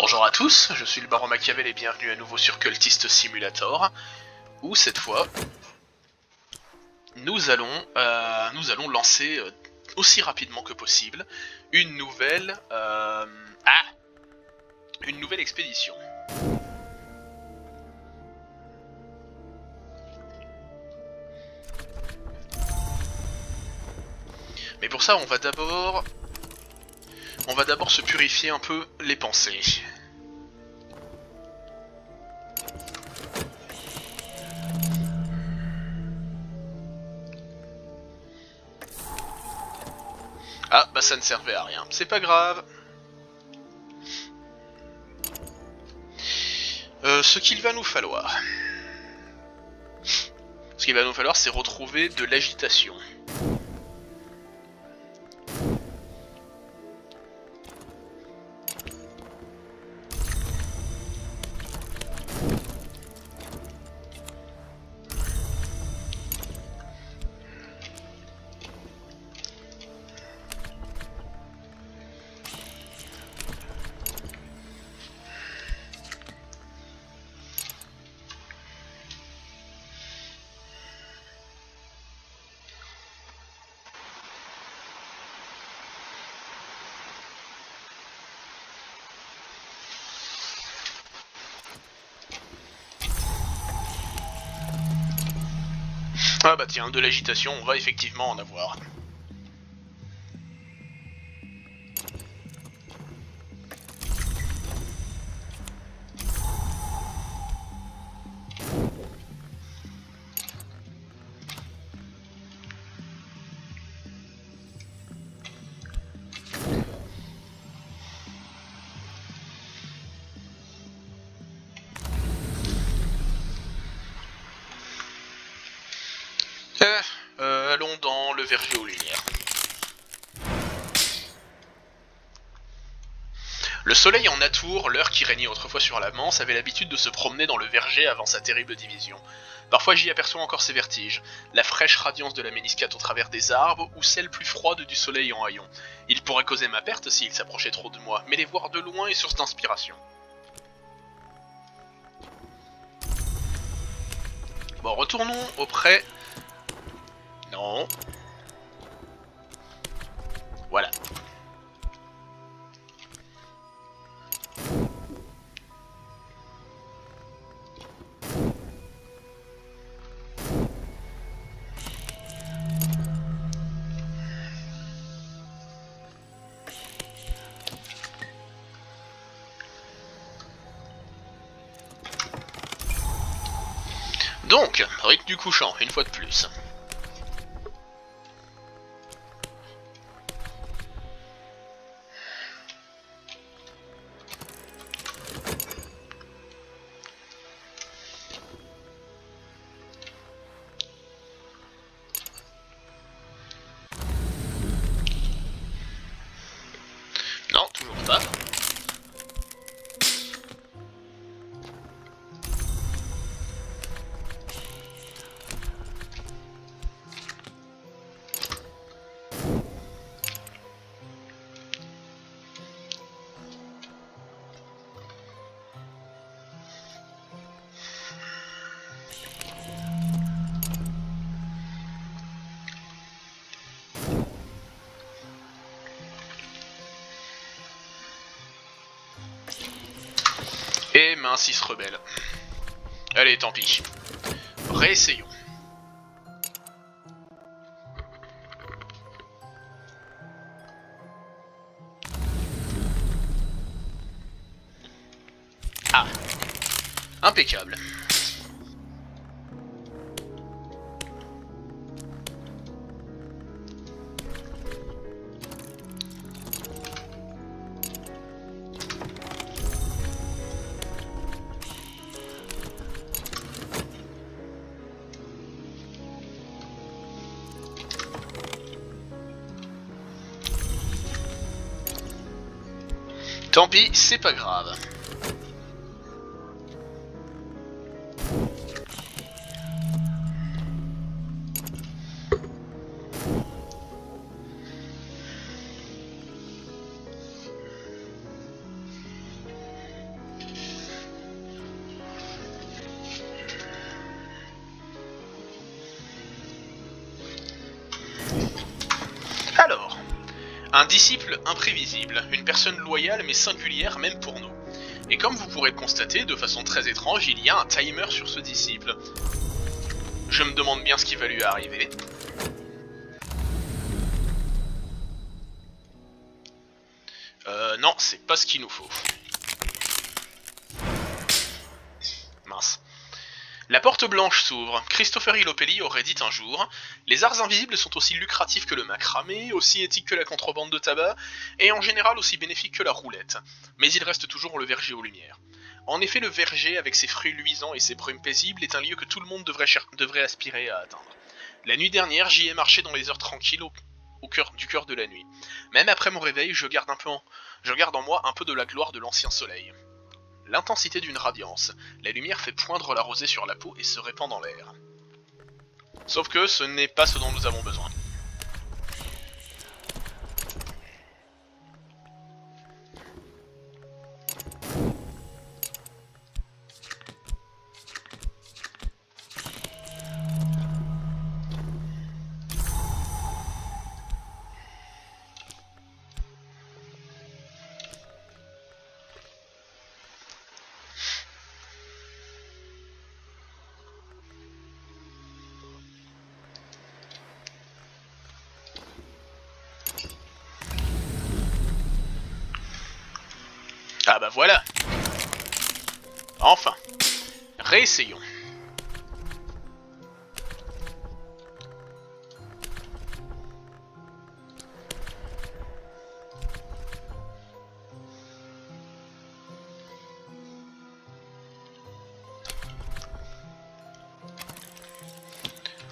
Bonjour à tous, je suis le Baron Machiavel et bienvenue à nouveau sur Cultist Simulator, où cette fois, nous allons lancer aussi rapidement que possible une nouvelle expédition. Mais pour ça, on va d'abord se purifier un peu les pensées. Ah, bah ça ne servait à rien, c'est pas grave. Ce qu'il va nous falloir, c'est retrouver de l'agitation. Ah bah tiens, de l'agitation, on va effectivement en avoir. Allons dans le verger aux lumières. Le soleil en atour, l'heure qui régnait autrefois sur la Manse, avait l'habitude de se promener dans le verger avant sa terrible division. Parfois j'y aperçois encore ses vertiges, la fraîche radiance de la méniscate au travers des arbres, ou celle plus froide du soleil en haillons. Il pourrait causer ma perte s'il s'approchait trop de moi, mais les voir de loin est source d'inspiration. Bon, retournons auprès... Non. Voilà. Donc, rite du couchant, une fois de plus. Non, toujours pas. Et mince, il se rebelle. Allez, tant pis. Réessayons. Ah. Impeccable. Tant pis, c'est pas grave. Un disciple imprévisible, une personne loyale mais singulière même pour nous. Et comme vous pourrez le constater, de façon très étrange, il y a un timer sur ce disciple. Je me demande bien ce qui va lui arriver. Non, c'est pas ce qu'il nous faut. Mince. La porte blanche s'ouvre. Christopher Ilopelli aurait dit un jour « Les arts invisibles sont aussi lucratifs que le macramé, aussi éthiques que la contrebande de tabac, et en général aussi bénéfiques que la roulette. Mais il reste toujours le verger aux lumières. » En effet, le verger, avec ses fruits luisants et ses brumes paisibles, est un lieu que tout le monde devrait aspirer à atteindre. La nuit dernière, j'y ai marché dans les heures tranquilles au cœur de la nuit. Même après mon réveil, je garde en moi un peu de la gloire de l'ancien soleil. L'intensité d'une radiance. La lumière fait poindre la rosée sur la peau et se répand dans l'air. Sauf que ce n'est pas ce dont nous avons besoin. Ah bah voilà. Enfin. Réessayons.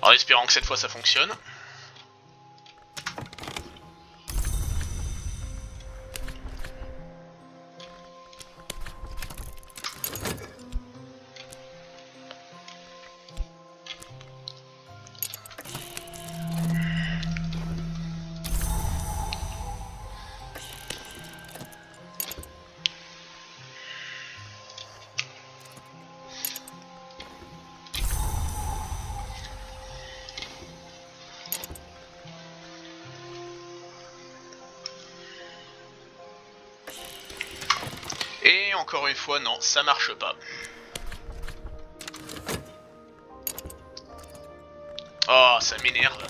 En espérant que cette fois ça fonctionne. Et encore une fois, non, ça marche pas. Oh, ça m'énerve.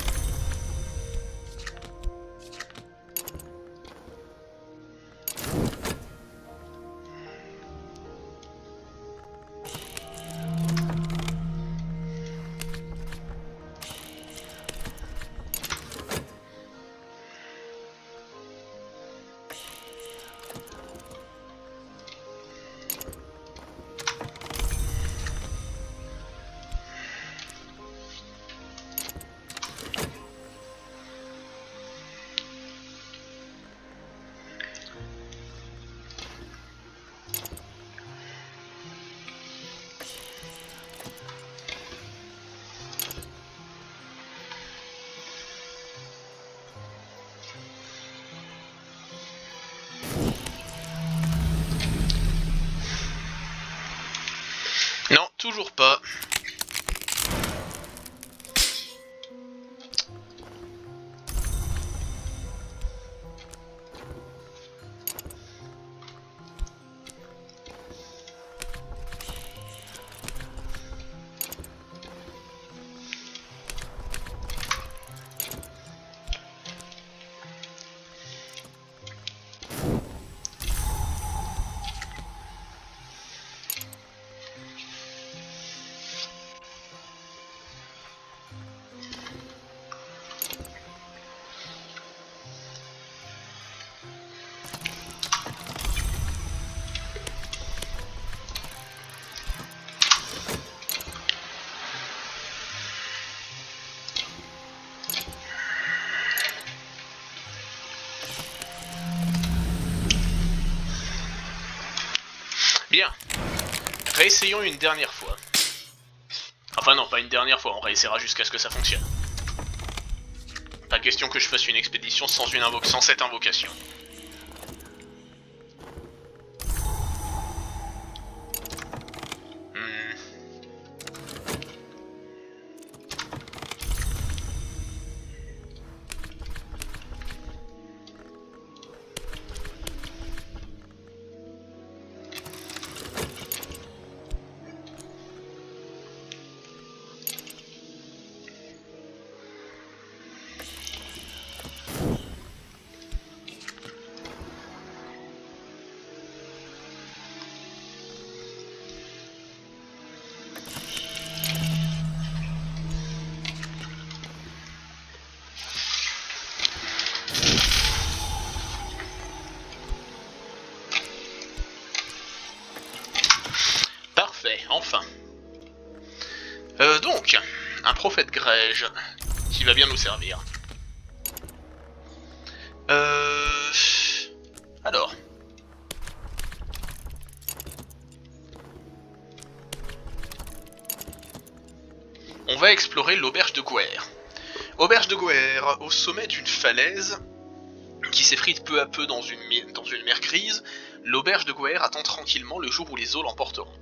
Non, toujours pas. Bien. Réessayons une dernière fois. Enfin non, pas une dernière fois, on réessayera jusqu'à ce que ça fonctionne. Pas question que je fasse une expédition sans cette invocation. enfin. Donc, un prophète Grège qui va bien nous servir. Alors. On va explorer l'auberge de Gouer. Auberge de Gouer, au sommet d'une falaise qui s'effrite peu à peu dans une mer grise, l'auberge de Gouer attend tranquillement le jour où les eaux l'emporteront.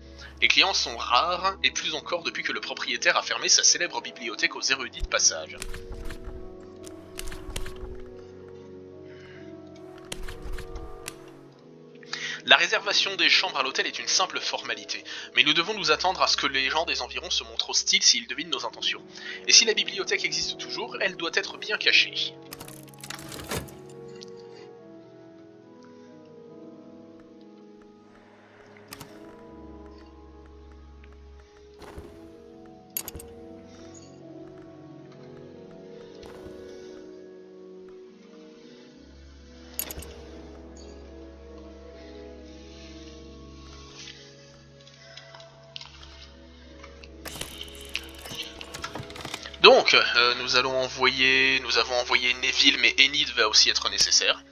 Les clients sont rares, et plus encore depuis que le propriétaire a fermé sa célèbre bibliothèque aux érudits de passage. La réservation des chambres à l'hôtel est une simple formalité, mais nous devons nous attendre à ce que les gens des environs se montrent hostiles s'ils devinent nos intentions. Et si la bibliothèque existe toujours, elle doit être bien cachée. Donc, nous avons envoyé Neville, mais Enid va aussi être nécessaire.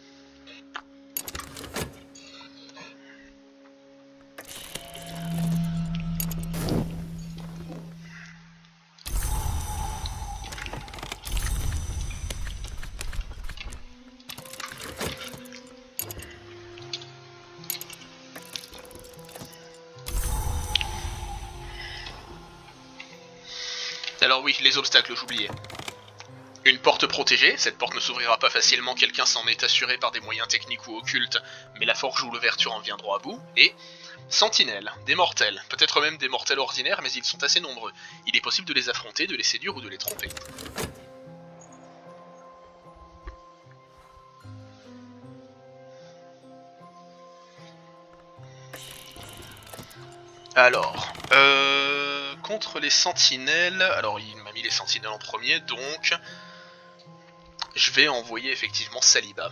Alors oui, les obstacles, j'oubliais. Une porte protégée, cette porte ne s'ouvrira pas facilement, quelqu'un s'en est assuré par des moyens techniques ou occultes, mais la forge ou l'ouverture en vient droit à bout, et... Sentinelles, des mortels, peut-être même des mortels ordinaires, mais ils sont assez nombreux. Il est possible de les affronter, de les séduire ou de les tromper. Alors, contre les sentinelles, alors il m'a mis les sentinelles en premier, donc je vais envoyer effectivement Saliba.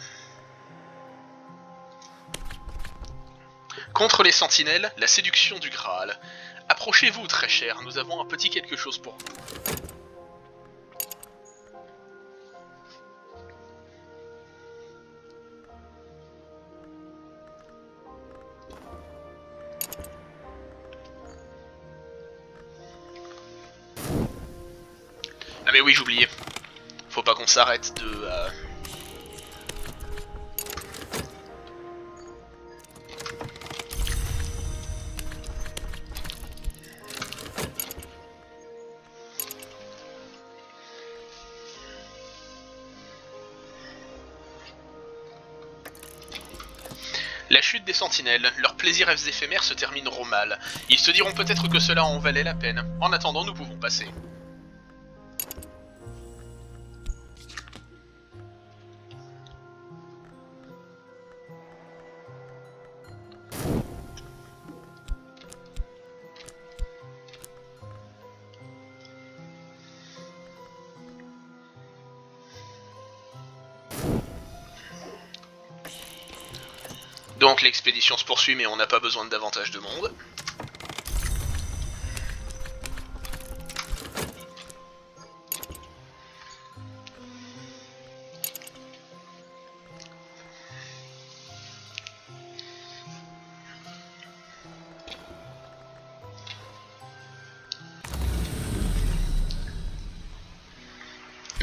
Contre les sentinelles, la séduction du Graal. Approchez-vous, très cher, nous avons un petit quelque chose pour vous. Ah mais oui, j'oubliais. Faut pas qu'on s'arrête de... La chute des sentinelles, leurs plaisirs éphémères se termineront mal. Ils se diront peut-être que cela en valait la peine. En attendant, nous pouvons passer. Donc l'expédition se poursuit, mais on n'a pas besoin de davantage de monde.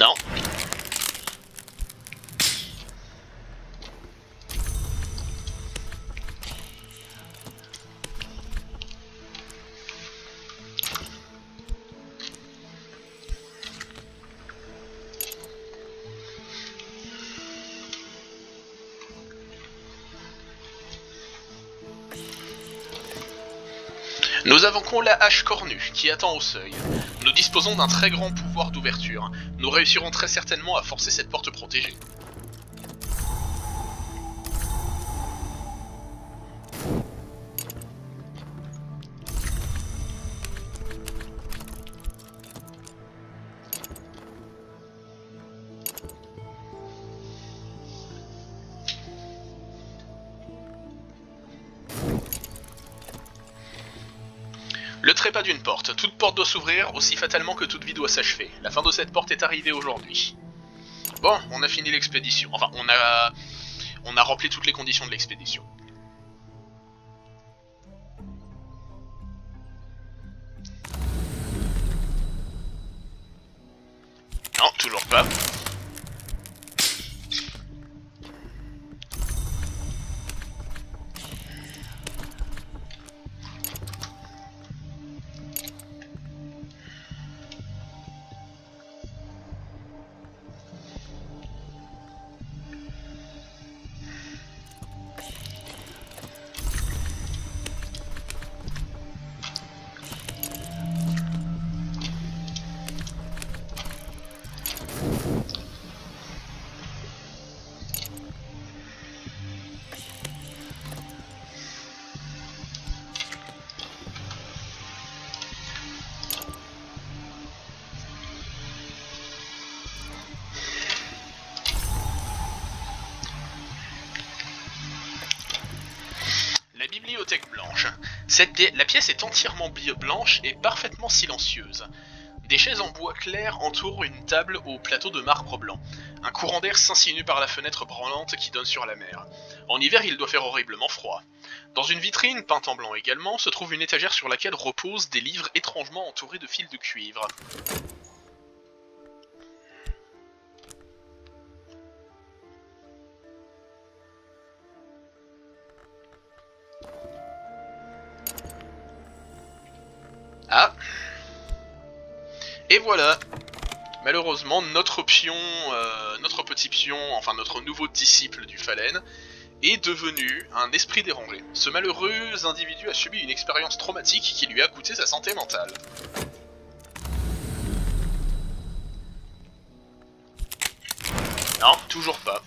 Non. Nous avons la hache cornue, qui attend au seuil. Nous disposons d'un très grand pouvoir d'ouverture. Nous réussirons très certainement à forcer cette porte protégée. Le trépas d'une porte. Toute porte doit s'ouvrir, aussi fatalement que toute vie doit s'achever. La fin de cette porte est arrivée aujourd'hui. Bon, on a fini l'expédition. Enfin, on a rempli toutes les conditions de l'expédition. Non, toujours pas. La bibliothèque blanche. La pièce est entièrement blanche et parfaitement silencieuse. Des chaises en bois clair entourent une table au plateau de marbre blanc. Un courant d'air s'insinue par la fenêtre branlante qui donne sur la mer. En hiver, il doit faire horriblement froid. Dans une vitrine, peinte en blanc également, se trouve une étagère sur laquelle reposent des livres étrangement entourés de fils de cuivre. Ah. Et voilà. Malheureusement, notre petit pion, enfin notre nouveau disciple du Phalène, est devenu un esprit dérangé. Ce malheureux individu a subi une expérience traumatique qui lui a coûté sa santé mentale. Non, toujours pas.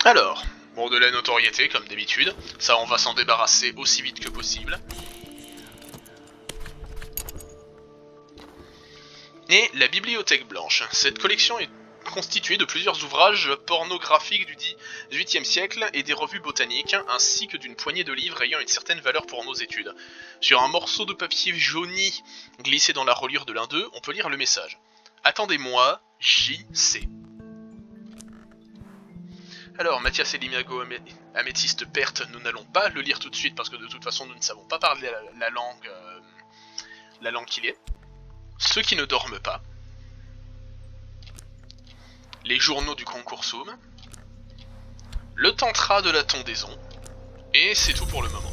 Alors, bon, de la notoriété comme d'habitude, ça on va s'en débarrasser aussi vite que possible. Et la bibliothèque blanche. Cette collection est constituée de plusieurs ouvrages pornographiques du XVIIIe siècle et des revues botaniques, ainsi que d'une poignée de livres ayant une certaine valeur pour nos études. Sur un morceau de papier jauni glissé dans la reliure de l'un d'eux, on peut lire le message. Attendez-moi, J.C. Alors, Mathias et l'Imago Améthyste Perte, nous n'allons pas le lire tout de suite parce que de toute façon nous ne savons pas parler la langue qu'il est. Ceux qui ne dorment pas. Les journaux du Concursum. Le tantra de la tondaison. Et c'est tout pour le moment.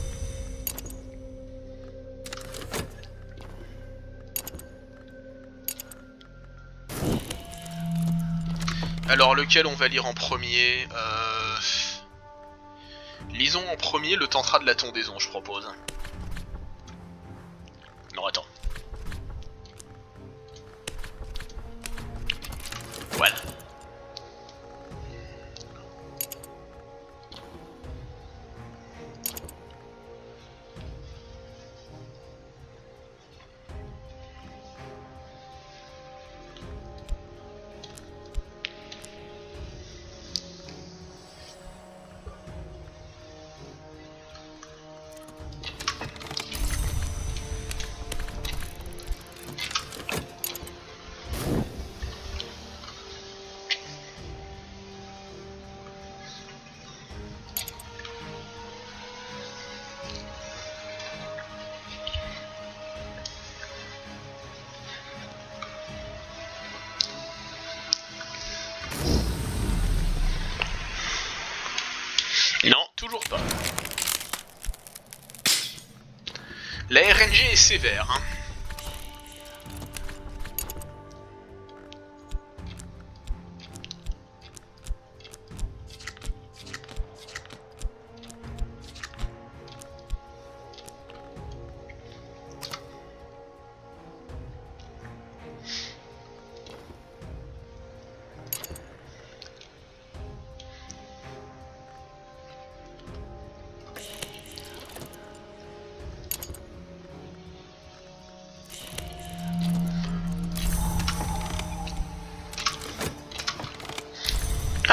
Alors lequel on va lire en premier Lisons en premier le tantra de la tondaison, je propose. Non, attends. Voilà. Non, toujours pas. La RNG est sévère, hein.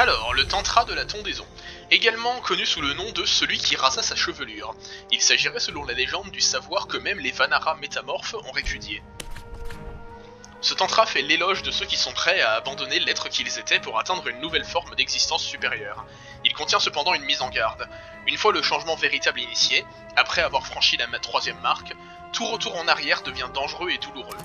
Alors, le tantra de la tondaison, également connu sous le nom de celui qui rasa sa chevelure. Il s'agirait selon la légende du savoir que même les Vanara métamorphes ont répudié. Ce tantra fait l'éloge de ceux qui sont prêts à abandonner l'être qu'ils étaient pour atteindre une nouvelle forme d'existence supérieure. Il contient cependant une mise en garde. Une fois le changement véritable initié, après avoir franchi la troisième marque, tout retour en arrière devient dangereux et douloureux.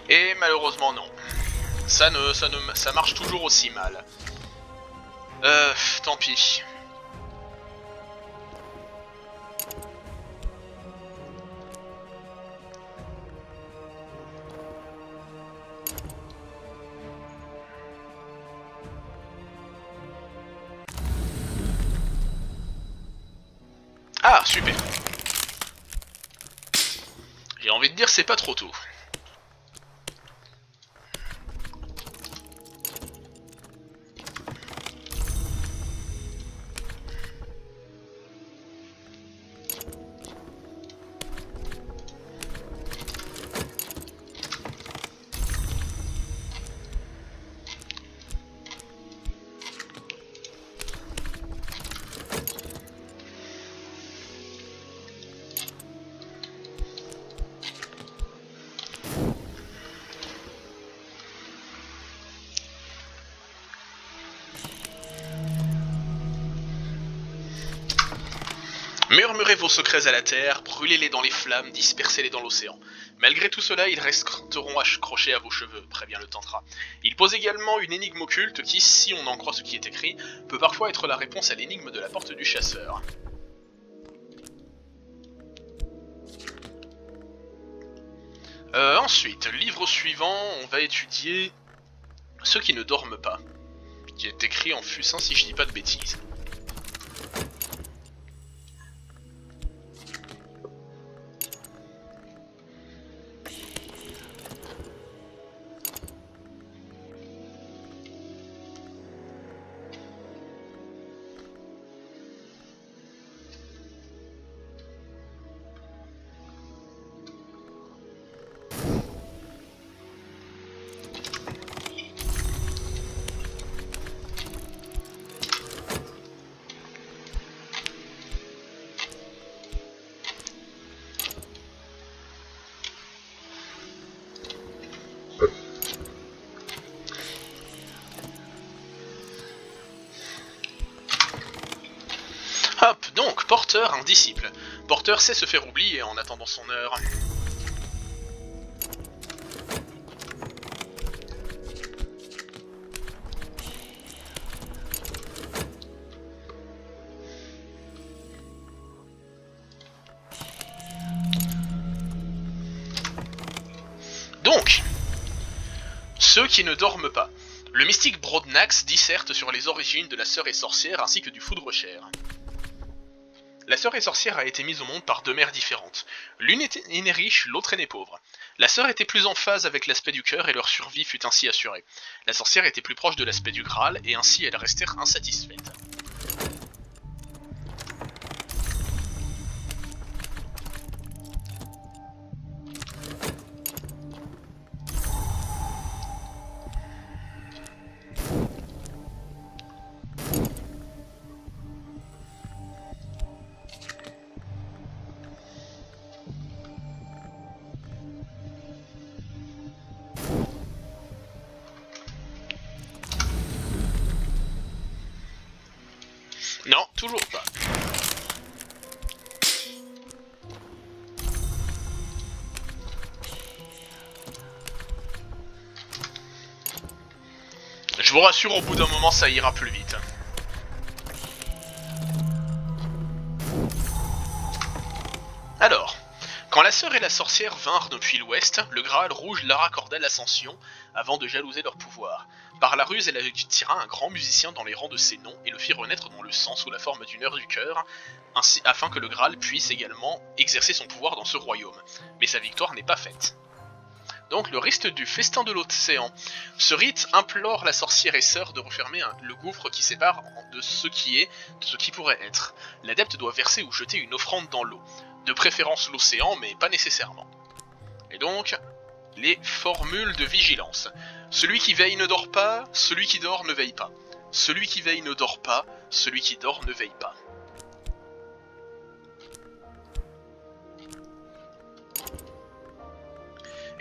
Et malheureusement non. Ça marche toujours aussi mal. Tant pis. Ah, super. J'ai envie de dire c'est pas trop tôt. Murmurez vos secrets à la terre, brûlez-les dans les flammes, dispersez-les dans l'océan. Malgré tout cela, ils resteront accrochés à vos cheveux, prévient le tantra. Il pose également une énigme occulte qui, si on en croit ce qui est écrit, peut parfois être la réponse à l'énigme de la porte du chasseur. Ensuite, livre suivant, on va étudier Ceux qui ne dorment pas, qui est écrit en fusain si je dis pas de bêtises. Hop, donc, Porteur, un disciple. Porteur sait se faire oublier en attendant son heure. Donc, ceux qui ne dorment pas. Le mystique Brodnax disserte sur les origines de la sœur et sorcière ainsi que du Foudre-Cher. La sœur et sorcière a été mise au monde par deux mères différentes. L'une est née riche, l'autre est née pauvre. La sœur était plus en phase avec l'aspect du cœur et leur survie fut ainsi assurée. La sorcière était plus proche de l'aspect du Graal et ainsi elles restèrent insatisfaites. Non, toujours pas. Je vous rassure, au bout d'un moment, ça ira plus vite. Alors, quand la sœur et la sorcière vinrent depuis l'ouest, le Graal rouge leur accorda l'ascension avant de jalouser leur pouvoir. Par la ruse, elle attira un grand musicien dans les rangs de ses noms et le fit renaître dans le sang sous la forme d'une heure du cœur, ainsi afin que le Graal puisse également exercer son pouvoir dans ce royaume. Mais sa victoire n'est pas faite. Donc le rite du festin de l'océan. Ce rite implore la sorcière et sœur de refermer le gouffre qui sépare de ce qui est de ce qui pourrait être. L'adepte doit verser ou jeter une offrande dans l'eau. De préférence l'océan, mais pas nécessairement. Et donc, les formules de vigilance. Celui qui veille ne dort pas, celui qui dort ne veille pas. Celui qui veille ne dort pas, celui qui dort ne veille pas.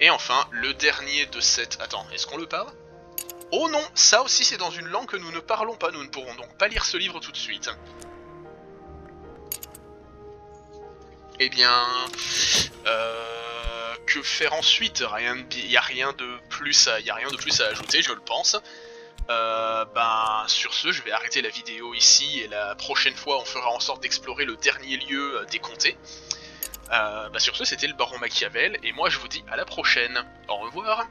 Et enfin, le dernier de cette... Attends, est-ce qu'on le parle? Oh non, ça aussi c'est dans une langue que nous ne parlons pas, nous ne pourrons donc pas lire ce livre tout de suite. Eh bien... que faire ensuite? Il n'y a rien de plus à ajouter, je le pense. Sur ce, je vais arrêter la vidéo ici, et la prochaine fois, on fera en sorte d'explorer le dernier lieu des comtés. Sur ce, c'était le Baron Machiavel, et moi je vous dis à la prochaine. Au revoir.